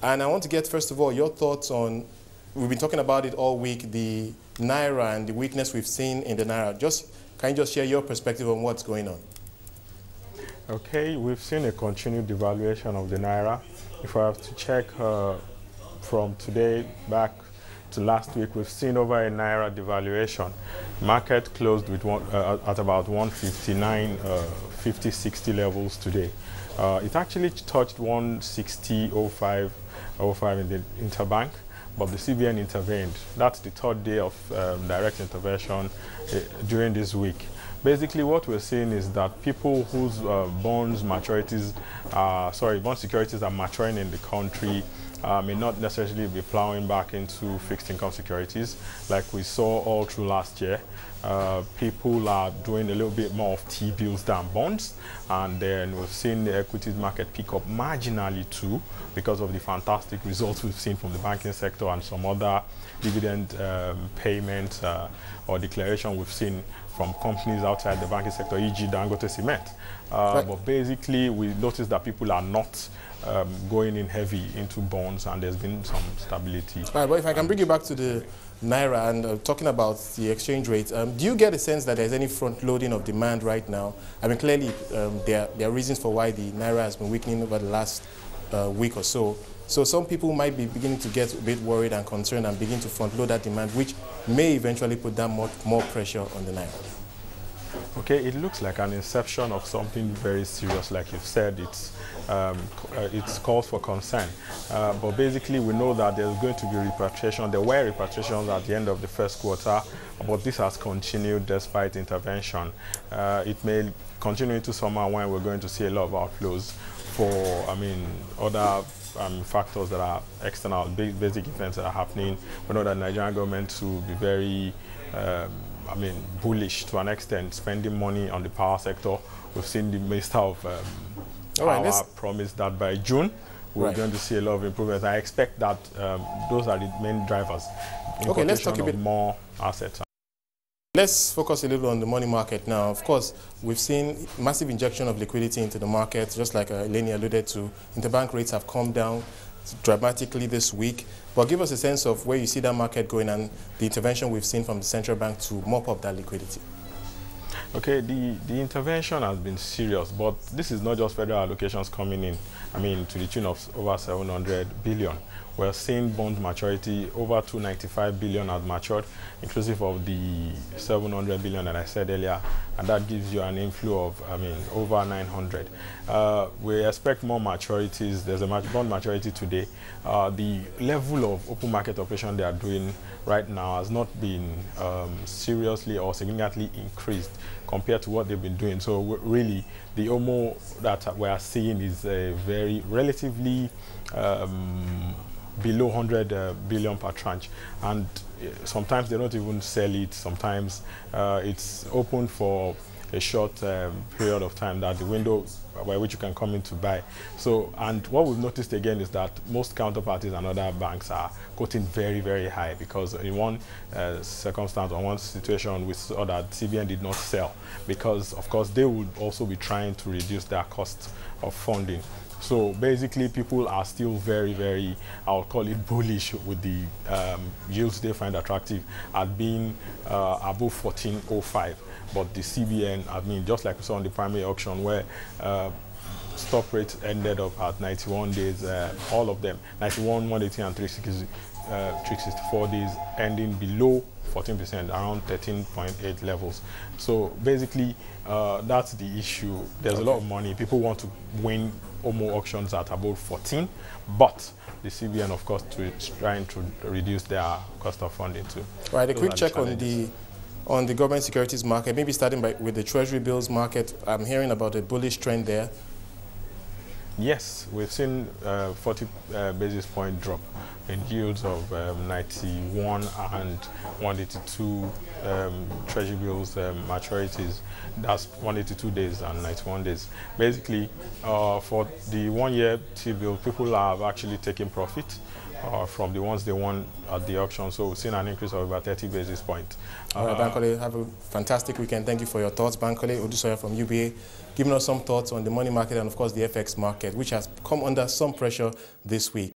And I want to get, first of all, your thoughts on, we've been talking about it all week, the Naira and the weakness we've seen in the Naira. Can you just share your perspective on what's going on? Okay, we've seen a continued devaluation of the Naira. If I have to check from today back to last week, we've seen over a Naira devaluation. Market closed with at about 159, 50, 60 levels today. It actually touched 160.05 in the interbank, but the CBN intervened. That's the third day of direct intervention during this week. Basically, what we're seeing is that people whose bond securities are maturing in the country may not necessarily be plowing back into fixed income securities like we saw all through last year. People are doing a little bit more of T-bills than bonds, and then we've seen the equities market pick up marginally too because of the fantastic results we've seen from the banking sector and some other dividend payments or declaration we've seen from companies outside the banking sector, e.g. Dangote Cement. But basically, we noticed that people are not going in heavy into bonds, and there's been some stability. All right, but if I can bring you back to the Naira and talking about the exchange rate, do you get a sense that there's any front loading of demand right now? I mean, clearly there are reasons for why the Naira has been weakening over the last week or so. So some people might be beginning to get a bit worried and concerned and begin to front load that demand, which may eventually put down more pressure on the Naira. Okay, it looks like an inception of something very serious. Like you've said, it's cause for concern. But basically, we know that there's going to be repatriation. There were repatriations at the end of the first quarter, but this has continued despite intervention. It may continue into summer when we're going to see a lot of outflows for, other factors that are external, basic events that are happening. We know that the Nigerian government to be very bullish to an extent, spending money on the power sector. We've seen the Minister of Power promise that by June, we're going to see a lot of improvements. I expect that those are the main drivers. Okay, let's talk a bit more assets. Let's focus a little on the money market now. Of course, we've seen massive injection of liquidity into the market, just like Eleni alluded to. Interbank rates have come down dramatically this week. But give us a sense of where you see that market going and the intervention we've seen from the central bank to mop up that liquidity. Okay, the intervention has been serious, but this is not just federal allocations coming in, to the tune of over 700 billion. We're seeing bond maturity, over 295 billion has matured, inclusive of the 700 billion that I said earlier, and that gives you an inflow of, over 900. We expect more maturities. There's a bond maturity today. The level of open market operation they are doing right now has not been seriously or significantly increased compared to what they've been doing. So really, the OMO that we are seeing is a very relatively below 100 billion per tranche, and sometimes they don't even sell it. Sometimes it's open for a short period of time, that the window by which you can come in to buy. So, and what we've noticed again is that most counterparties and other banks are quoting very, very high, because in one circumstance or one situation we saw that CBN did not sell, because of course they would also be trying to reduce their cost of funding. So basically, people are still very, very, I'll call it bullish with the yields they find attractive at being above 14.05. But the CBN, just like we saw on the primary auction, where stop rates ended up at 91 days, all of them, 91, 180, and 364 days, ending below 14%, around 13.8 levels. So basically, that's the issue. There's a lot of money. People want to win OMO auctions at above 14, but the CBN, of course, is trying to reduce their cost of funding too. Right, a quick check on the government securities market, maybe starting with the Treasury bills market. I'm hearing about a bullish trend there. Yes, we've seen 40 basis point drop in yields of 91 and 182 Treasury bills maturities. That's 182 days and 91 days. Basically, for the 1 year T-bill, people have actually taken profit from the ones they won at the auction. So we've seen an increase of about 30 basis points. All right, Bankole, have a fantastic weekend. Thank you for your thoughts. Bankole Odusanya from UBA, giving us some thoughts on the money market and, of course, the FX market, which has come under some pressure this week.